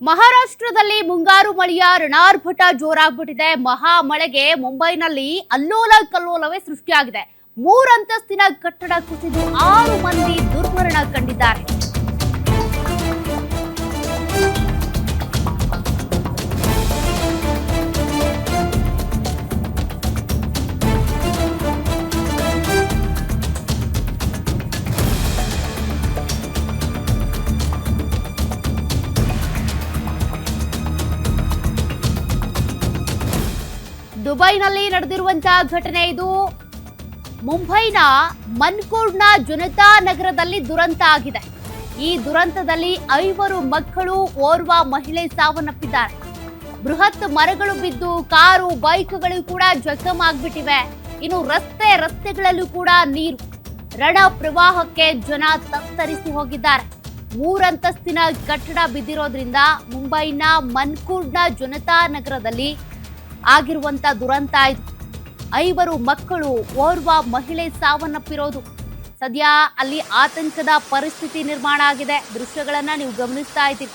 ಮಹಾರಾಷ್ಟ್ರದಲ್ಲಿ ಮುಂಗಾರು ಮಳೆಯ ರಣಾರ್ಭಟ ಜೋರಾಗ್ಬಿಟ್ಟಿದೆ. ಮಹಾ ಮಳೆಗೆ ಮುಂಬೈನಲ್ಲಿ ಅಲ್ಲೋಲ ಕಲ್ಲೋಲವೇ ಸೃಷ್ಟಿಯಾಗಿದೆ. ಮೂರಂತಸ್ತಿನ ಕಟ್ಟಡ ಕುಸಿದು 6 ಮಂದಿ ದುರ್ಮರಣ ಕಂಡಿದ್ದಾರೆ. ದುಬೈನಲ್ಲಿ ನಡೆದಿರುವಂತಹ ಘಟನೆ ಇದು. ಮುಂಬೈನ ಮನ್ಕೂರ್ಡ್ನ ಜನತಾ ನಗರದಲ್ಲಿ ದುರಂತ ಆಗಿದೆ. ಈ ದುರಂತದಲ್ಲಿ 5 ಮಕ್ಕಳು, ಓರ್ವ ಮಹಿಳೆ ಸಾವನ್ನಪ್ಪಿದ್ದಾರೆ. ಬೃಹತ್ ಮರಗಳು ಬಿದ್ದು ಕಾರು, ಬೈಕ್ಗಳು ಕೂಡ ಜಖಮಾಗ್ಬಿಟ್ಟಿವೆ. ಇನ್ನು ರಸ್ತೆಗಳಲ್ಲೂ ಕೂಡ ನೀರು. ರಣ ಪ್ರವಾಹಕ್ಕೆ ಜನ ತತ್ತರಿಸಿ ಹೋಗಿದ್ದಾರೆ. 3 ಅಂತಸ್ತಿನ ಕಟ್ಟಡ ಬಿದ್ದಿರೋದ್ರಿಂದ ಮುಂಬೈನ ಮನ್ಕೂರ್ಡ್ನ ಜನತಾ ನಗರದಲ್ಲಿ ಆಗಿರುವಂತ ದುರಂತ ಇದು. 5 ಮಕ್ಕಳು, ಓರ್ವ ಮಹಿಳೆ ಸಾವನ್ನಪ್ಪಿರೋದು. ಸದ್ಯ ಅಲ್ಲಿ ಆತಂಕದ ಪರಿಸ್ಥಿತಿ ನಿರ್ಮಾಣ ಆಗಿದೆ. ದೃಶ್ಯಗಳನ್ನ ನೀವು ಗಮನಿಸ್ತಾ ಇದ್ದೀರಿ.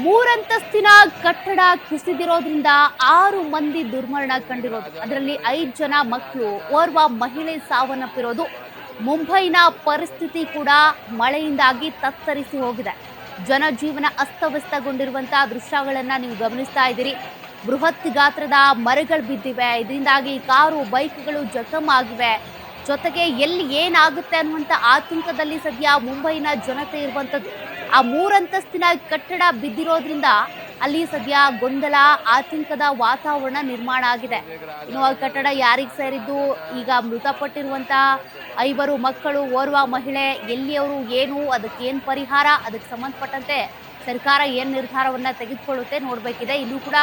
ಮೂರಂತಸ್ತಿನ ಕಟ್ಟಡ ಕುಸಿದಿರೋದ್ರಿಂದ 6 ಮಂದಿ ದುರ್ಮರಣ ಕಂಡಿರೋದು. ಅದರಲ್ಲಿ 5 ಜನ ಮಕ್ಕಳು, ಓರ್ವ ಮಹಿಳೆ ಸಾವನ್ನಪ್ಪಿರೋದು. ಮುಂಬೈನ ಪರಿಸ್ಥಿತಿ ಕೂಡ ಮಳೆಯಿಂದಾಗಿ ತತ್ತರಿಸಿ ಹೋಗಿದೆ. ಜನಜೀವನ ಅಸ್ತವ್ಯಸ್ತಗೊಂಡಿರುವಂತಹ ದೃಶ್ಯಗಳನ್ನ ನೀವು ಗಮನಿಸ್ತಾ ಇದ್ದೀರಿ. ಬೃಹತ್ ಗಾತ್ರದ ಮರಗಳು ಬಿದ್ದಿವೆ. ಇದರಿಂದಾಗಿ ಕಾರು, ಬೈಕ್ಗಳು ಜಖಮ್ ಆಗಿವೆ. ಜೊತೆಗೆ ಎಲ್ಲಿ ಏನಾಗುತ್ತೆ ಅನ್ನುವಂಥ ಆತಂಕದಲ್ಲಿ ಸದ್ಯ ಮುಂಬೈನ ಜನತೆ ಇರುವಂಥದ್ದು. ಆ 3 ಅಂತಸ್ತಿನ ಕಟ್ಟಡ ಬಿದ್ದಿರೋದ್ರಿಂದ ಅಲ್ಲಿ ಸದ್ಯ ಗೊಂದಲ, ಆತಂಕದ ವಾತಾವರಣ ನಿರ್ಮಾಣ ಆಗಿದೆ. ಇನ್ನು ಆ ಕಟ್ಟಡ ಯಾರಿಗೆ ಸೇರಿದ್ದು, ಈಗ ಮೃತಪಟ್ಟಿರುವಂತಹ 5 ಮಕ್ಕಳು, ಓರ್ವ ಮಹಿಳೆ, ಎಲ್ಲಿಯವರು, ಏನು, ಅದಕ್ಕೇನು ಪರಿಹಾರ, ಅದಕ್ಕೆ ಸಂಬಂಧಪಟ್ಟಂತೆ ಸರ್ಕಾರ ಏನು ನಿರ್ಧಾರವನ್ನ ತೆಗೆದುಕೊಳ್ಳುತ್ತೆ ನೋಡಬೇಕಿದೆ. ಇನ್ನೂ ಕೂಡ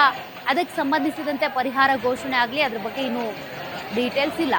ಅದಕ್ಕೆ ಸಂಬಂಧಿಸಿದಂತೆ ಪರಿಹಾರ ಘೋಷಣೆ ಆಗಲಿ, ಅದ್ರ ಬಗ್ಗೆ ಇನ್ನೂ ಡೀಟೇಲ್ಸ್ ಇಲ್ಲ.